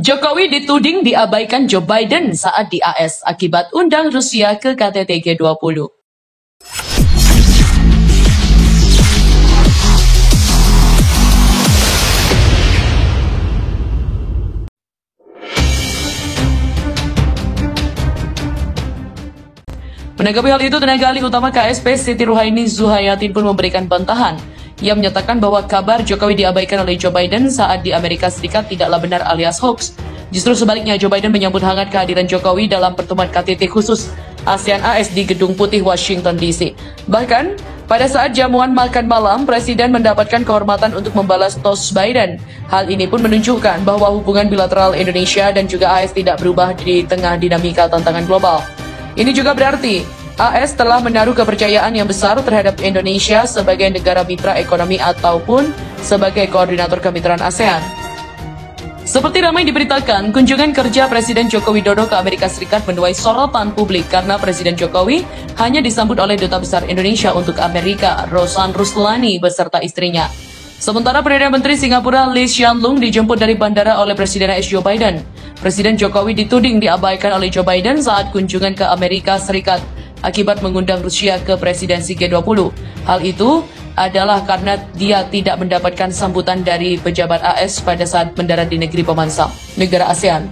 Jokowi dituding diabaikan Joe Biden saat di AS akibat undang Rusia ke KTT G20. Menanggapi hal itu, tenaga ahli utama KSP Siti Ruhaini Zuhayatin pun memberikan bantahan. Ia menyatakan bahwa kabar Jokowi diabaikan oleh Joe Biden saat di Amerika Serikat tidaklah benar alias hoax. Justru sebaliknya, Joe Biden menyambut hangat kehadiran Jokowi dalam pertemuan KTT khusus ASEAN-AS di Gedung Putih, Washington DC. Bahkan, pada saat jamuan makan malam, Presiden mendapatkan kehormatan untuk membalas tos Biden. Hal ini pun menunjukkan bahwa hubungan bilateral Indonesia dan juga AS tidak berubah di tengah dinamika tantangan global. Ini juga berarti AS telah menaruh kepercayaan yang besar terhadap Indonesia sebagai negara mitra ekonomi ataupun sebagai koordinator kemitraan ASEAN. Seperti ramai diberitakan, kunjungan kerja Presiden Joko Widodo ke Amerika Serikat menuai sorotan publik karena Presiden Jokowi hanya disambut oleh Duta Besar Indonesia untuk Amerika, Rosan Ruslani, beserta istrinya. Sementara Perdana Menteri Singapura Lee Hsien Loong dijemput dari bandara oleh Presiden AS Joe Biden. Presiden Jokowi dituding diabaikan oleh Joe Biden saat kunjungan ke Amerika Serikat akibat mengundang Rusia ke presidensi G20. Hal itu adalah karena dia tidak mendapatkan sambutan dari pejabat AS pada saat mendarat di negeri pemansam, negara ASEAN.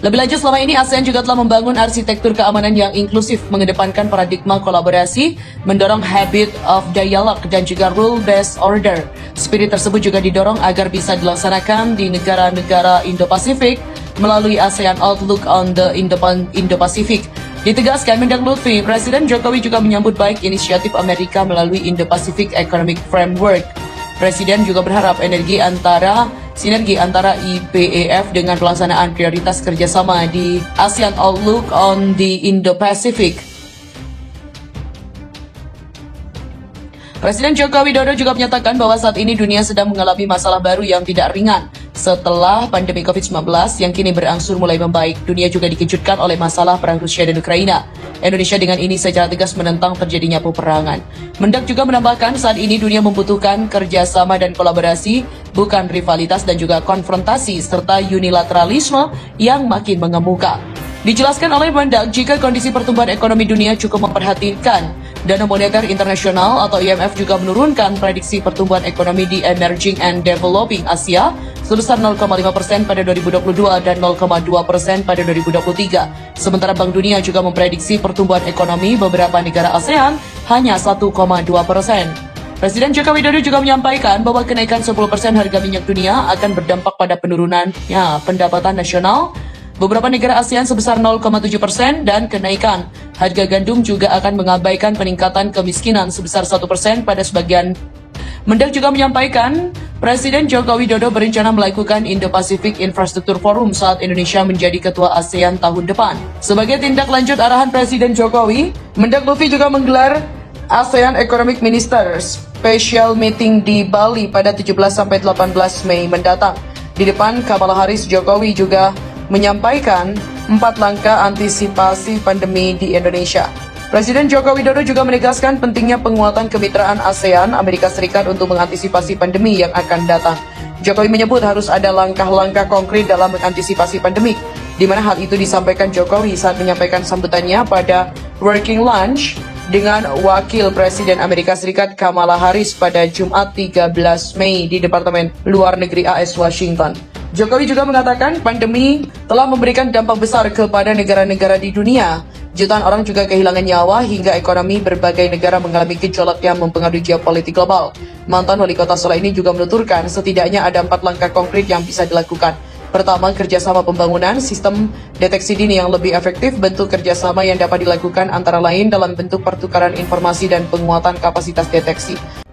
Lebih lanjut, selama ini ASEAN juga telah membangun arsitektur keamanan yang inklusif, mengedepankan paradigma kolaborasi, mendorong habit of dialogue, dan juga rule-based order. Spirit tersebut juga didorong agar bisa dilaksanakan di negara-negara Indo-Pasifik melalui ASEAN Outlook on the Indo-Pacific. Ditegaskan Mendak Lutfi, Presiden Jokowi juga menyambut baik inisiatif Amerika melalui Indo-Pacific Economic Framework. Presiden juga berharap sinergi antara IPEF dengan pelaksanaan prioritas kerjasama di ASEAN Outlook on the Indo-Pacific. Presiden Joko Widodo juga menyatakan bahwa saat ini dunia sedang mengalami masalah baru yang tidak ringan. Setelah pandemi COVID-19 yang kini berangsur mulai membaik, dunia juga dikejutkan oleh masalah perang Rusia dan Ukraina. Indonesia dengan ini secara tegas menentang terjadinya peperangan. Mendak juga menambahkan saat ini dunia membutuhkan kerjasama dan kolaborasi, bukan rivalitas dan juga konfrontasi, serta unilateralisme yang makin mengemuka. Dijelaskan oleh Mendak, jika kondisi pertumbuhan ekonomi dunia cukup memperhatikan, Dana Moneter Internasional atau IMF juga menurunkan prediksi pertumbuhan ekonomi di Emerging and Developing Asia sebesar 0,5% pada 2022 dan 0,2% pada 2023. Sementara Bank Dunia juga memprediksi pertumbuhan ekonomi beberapa negara ASEAN hanya 1,2%. Presiden Joko Widodo juga menyampaikan bahwa kenaikan 10% harga minyak dunia akan berdampak pada penurunannya pendapatan nasional beberapa negara ASEAN sebesar 0,7% dan kenaikan harga gandum juga akan mengabaikan peningkatan kemiskinan sebesar 1% pada sebagian. Mendak juga menyampaikan Presiden Joko Widodo berencana melakukan Indo-Pacific Infrastructure Forum saat Indonesia menjadi ketua ASEAN tahun depan. Sebagai tindak lanjut arahan Presiden Jokowi, Mendak Lutfi juga menggelar ASEAN Economic Ministers Special Meeting di Bali pada 17-18 Mei mendatang. Di depan Kamala Harris, Jokowi juga menyampaikan 4 langkah antisipasi pandemi di Indonesia. Presiden Joko Widodo juga menegaskan pentingnya penguatan kemitraan ASEAN Amerika Serikat untuk mengantisipasi pandemi yang akan datang. Jokowi menyebut harus ada langkah-langkah konkret dalam mengantisipasi pandemi, di mana hal itu disampaikan Jokowi saat menyampaikan sambutannya pada Working Lunch dengan Wakil Presiden Amerika Serikat Kamala Harris pada Jumat 13 Mei di Departemen Luar Negeri AS Washington. Jokowi juga mengatakan pandemi telah memberikan dampak besar kepada negara-negara di dunia. Jutaan orang juga kehilangan nyawa hingga ekonomi berbagai negara mengalami gejolak yang mempengaruhi geopolitik global. Mantan wali kota Solo ini juga menuturkan setidaknya ada 4 langkah konkret yang bisa dilakukan. Pertama, kerjasama pembangunan sistem deteksi dini yang lebih efektif. Bentuk kerjasama yang dapat dilakukan antara lain dalam bentuk pertukaran informasi dan penguatan kapasitas deteksi.